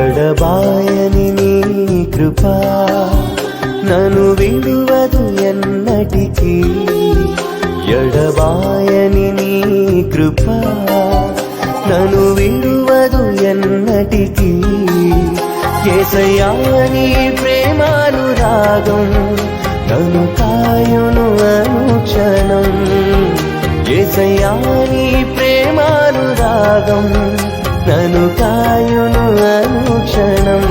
ఎడబాయని నీ కృప నన్ను విడువదు ఎన్నటికీ. ఎడబాయని నీ కృప నన్ను విడువదు ఎన్నటికీ. యేసయ్యా నీ ప్రేమానురాగం నన్ను కాయును అనుక్షణం. యేసయ్యా నీ ప్రేమానురాగం నన్ను కాయును అనుక్షణం.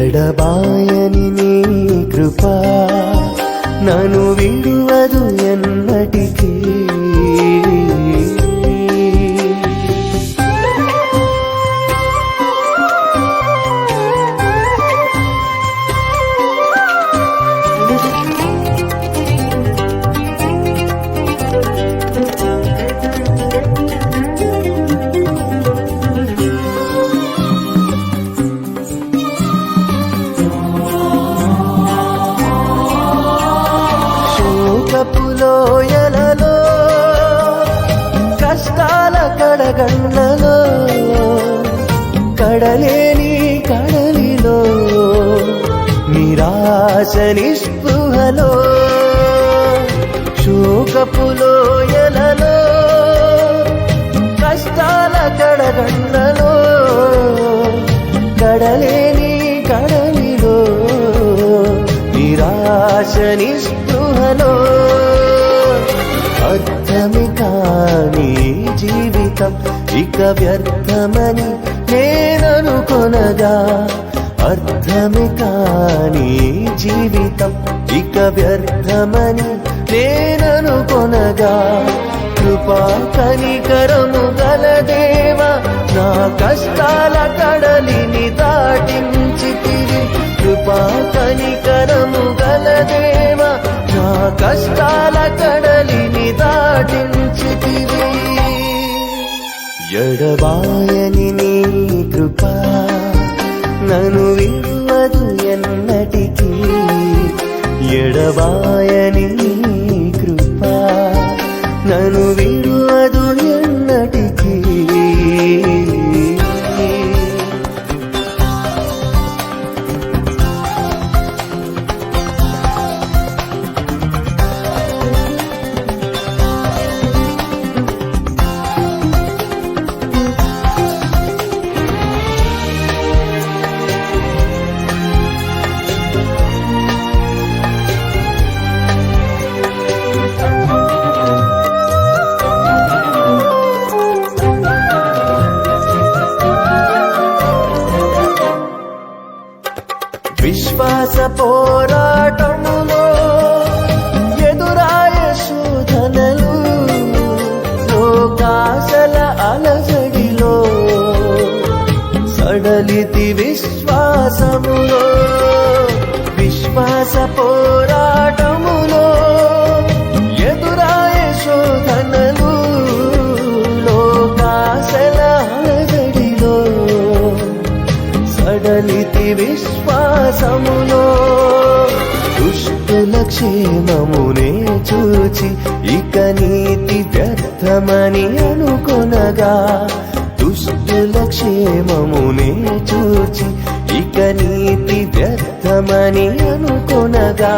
ఎడబాయని నీ కృప నన్ను విడువదు ఎన్నటికీ. లోయలలో కష్టాల కడగండ్లలో కడలేని కడలిలో నిరాశ నిస్పృహలో శోకపు లోయలలో కష్టాల కడగండ్లలో కడలేని కడలిలో నిరాశ నిస్పృహలో అర్థమి కాని జీవితం ఇక వ్యర్థమని నేననుకొనగా. అర్థమి కాని జీవితం ఇక వ్యర్థమని నేననుకొనగా. కృపా కనికరము గల దేవా నా కష్టాల కడలిని దాటించితివి. కృపా కనికరము గల దేవా నా కష్టాల కడలిని దాటించితివి. ఎడబాయని నీ కృప నన్ను విడువదు ఎన్నటికీ. ఎడబాయని నీ కృప నన్ను విడువదు ఎన్నటికీ. విశ్వాస పోరాటములో ఎదురాయ శోధనలు లోకాశల అలజడిలో సడలితి విశ్వాసములో. విశ్వాస పోరాటములో ఎదురాయ శోధనలు లోకాశల అలజడిలో సడలితి విశ్వాసములో. దుష్టుల క్షేమమునే చూచి ఇక నీతి వ్యర్థమని అనుకొనగా. దుష్టుల క్షేమమునే చూచి ఇక నీతి వ్యర్థమని అనుకొనగా.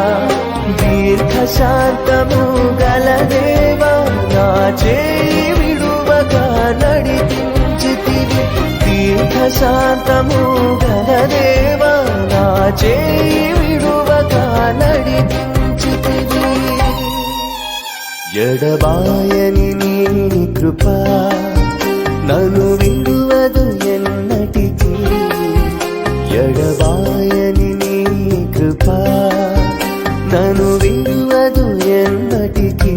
దీర్ఘశాంతము గల దేవా నా చేయి విడువగా నడిపించితివి. దీర్ఘశాంతము గల దేవా నా చేయి విడువగా నడిపించితివి. ఎడబాయని నీ కృప నన్ను విడువదు ఎన్నటికీ. ఎడబాయని నీ కృప నన్ను విడువదు ఎన్నటికీ.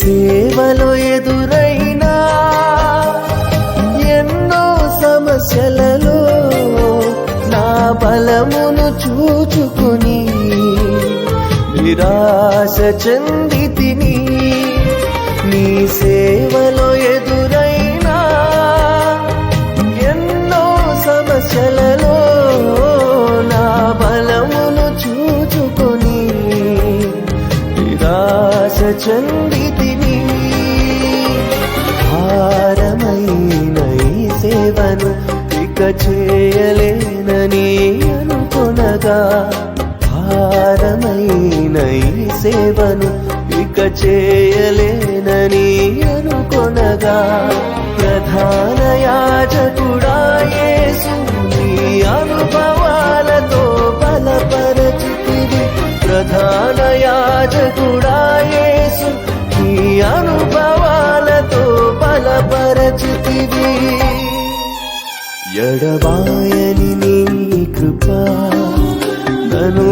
సేవలో ఎదురైనా ఎన్నో సమస్యలలో నా బలమును చూచుకుని నిరాశ చెందితిని. నీ సేవలో ఎదురైనా ఎన్నో సమస్యలలో నా బలమును చూచుకొని నిరాశ చెందితిని. భారమైన ఈ సేవను ఇక చేయలేనని అనుకొనగా, భారమైన ఈ సేవను ఇక చేయలేనని అనుకొనగా, ప్రధాన యాజకుడా యేసు నీ అనుభవాలతో బలపరచితివి. ప్రధాన యాజకుడా యేసు నీ అనుభవాలతో బలపరచితివి. ఎడబాయని నీ కృప నన్ను